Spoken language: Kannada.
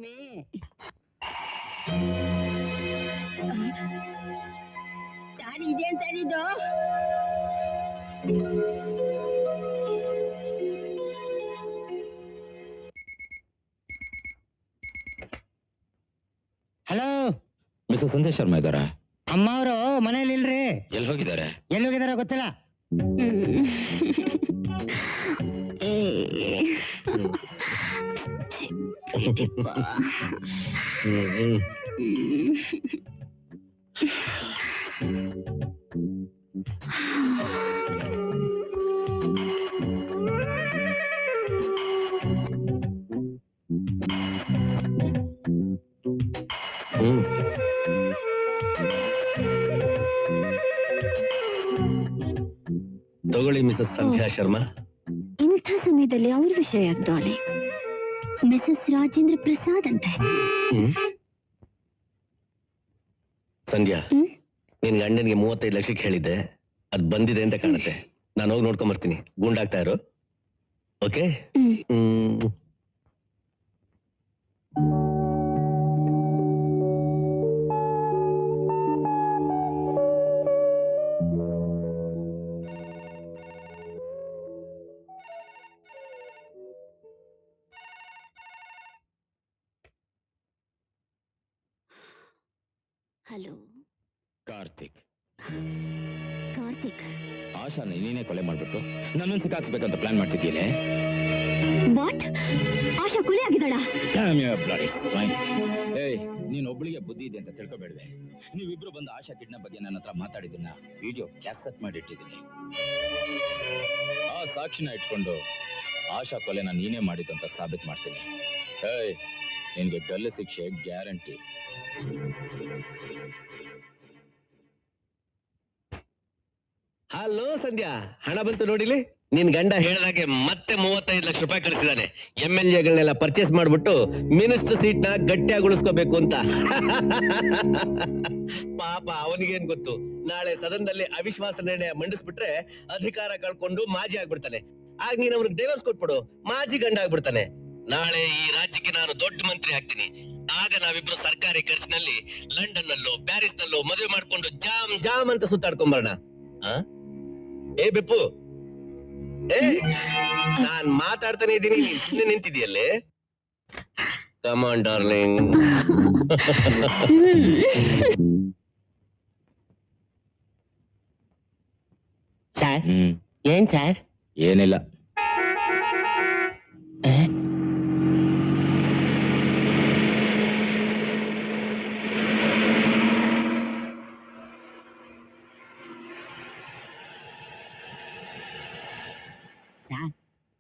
में साड़ी दे साड़ी दो ಹಲೋ ಮಿಸ್ಟರ್ ಸಂದೇಶ್ ಶರ್ಮಾ ಇದ್ದಾರಾ? ಅಮ್ಮ ಅವರು ಮನೇಲಿ ಇಲ್ರಿ. ಎಲ್ಲಿ ಹೋಗಿದ್ದಾರೆ? ಗೊತ್ತಿಲ್ಲ. ತಗೊಳ್ಳಿ ಮಿಸಸ್ ಸಂಧ್ಯಾ ಶರ್ಮಾ. ಇಂಥ ಸಮಯದಲ್ಲಿ ಅವ್ರ ವಿಷಯ ಯಾಕೆ? ಮಿಸಸ್ ರಾಜೇಂದ್ರ ಪ್ರಸಾದ್ ಅಂತ. ಸಂಧ್ಯಾ, ನಿನ್ ಗಂಡನಿಗೆ 35 ಲಕ್ಷಕ್ಕೆ ಹೇಳಿದ್ದೆ, ಅದ್ ಬಂದಿದೆ ಅಂತ ಕಾಣುತ್ತೆ. ನಾನು ಹೋಗಿ ನೋಡ್ಕೊಂಡ್ ಬರ್ತೀನಿ. ಗುಂಡಾಗ್ತಾ ಇರು. ಓಕೆ? ಹಲೋ ಕಾರ್ತಿಕ್. ಕಾರ್ತಿಕ್, ಆಶಾ ನೀನೇ ಕೊಲೆ ಮಾಡ್ಬಿಟ್ಟು ನನ್ನನ್ನು ಸಿಕ್ಕಾಕ್ಸ್ಬೇಕಂತ ಪ್ಲಾನ್ ಮಾಡ್ತಿದ್ದೀನೆ. ವಾಟ್? ಆಶಾ ಕೊಲೆ ಆಗಿದ್ದಾಳ? ನೀನ್ ಒಬ್ಳಿಗೆ ಬುದ್ಧಿ ಇದೆ ಅಂತ ತಿಳ್ಕೊಬೇಡ್ವೆ. ನೀವಿಬ್ರು ಬಂದು ಆಶಾ ಕಿಡ್ನಾಪ್ ಬಗ್ಗೆ ನನ್ನ ಹತ್ರ ಮಾತಾಡಿದ್ದನ್ನ ವಿಡಿಯೋ ಕ್ಯಾಸೆಟ್ ಮಾಡಿಟ್ಟಿದ್ದೀನಿ. ಆ ಸಾಕ್ಷಿನ ಇಟ್ಕೊಂಡು ಆಶಾ ಕೊಲೆನ ನೀನೇ ಮಾಡಿದಂತ ಸಾಬೀತು ಮಾಡ್ತೀನಿ. ನಿನ್ಗೆ ಗಲ್ಲು ಶಿಕ್ಷೆ ಗ್ಯಾರಂಟಿ. ಹಲೋ ಸಂಧ್ಯಾ, ಹಣ ಬಂತು ನೋಡಿಲಿ. ನಿನ್ ಗಂಡ ಹೇಳಿದಾಗೆ ಮತ್ತೆ 35 ಲಕ್ಷ ರೂಪಾಯಿ ಕಳಿಸಿದಾನೆ. MLAಗಳನ್ನೆಲ್ಲ ಪರ್ಚೇಸ್ ಮಾಡ್ಬಿಟ್ಟು ಮಿನಿಸ್ಟರ್ ಸೀಟ್ ನ ಗಟ್ಟಿಯಾಗಿ ಉಳಿಸ್ಕೋಬೇಕು ಅಂತ. ಪಾಪ ಅವನಿಗೇನ್ ಗೊತ್ತು, ನಾಳೆ ಸದನದಲ್ಲಿ ಅವಿಶ್ವಾಸ ನಿರ್ಣಯ ಮಂಡಿಸ್ಬಿಟ್ರೆ ಅಧಿಕಾರ ಕಳ್ಕೊಂಡು ಮಾಜಿ ಆಗ್ಬಿಡ್ತಾನೆ. ಆಗ ನೀನ್ ಅವ್ರಿಗೆ ಡೈವರ್ಸ್ ಕೊಟ್ಬಿಡು, ಮಾಜಿ ಗಂಡ ಆಗ್ಬಿಡ್ತಾನೆ. ನಾಳೆ ಈ ರಾಜ್ಯಕ್ಕೆ ನಾನು ದೊಡ್ಡ ಮಂತ್ರಿ ಆಗ್ತೀನಿ. ಆಗ ನಾವಿಬ್ರು ಸರ್ಕಾರಿ ಖರ್ಚಿನಲ್ಲಿ ಲಂಡನ್ ನಲ್ಲೋ ಪ್ಯಾರಿಸ್ ನಲ್ಲೋ ಮದುವೆ ಮಾಡ್ಕೊಂಡು ಜಾಮ್ ಜಾಮ್ ಅಂತ ಸುತ್ತಾಡ್ಕೊಂಬರೋಣ. ಏ ಬೆಪ್ಪು, ನಾನ್ ಮಾತಾಡ್ತಾನೆ ಇದ್ದೀನಿ, ನೀನ್ ಸುಮ್ಮನೆ ನಿಂತಿದೀಯಲ್ಲೇ. Come on darling. ಸರ್, ಏನ್ ಸರ್? ಏನಿಲ್ಲ. ಸರ್,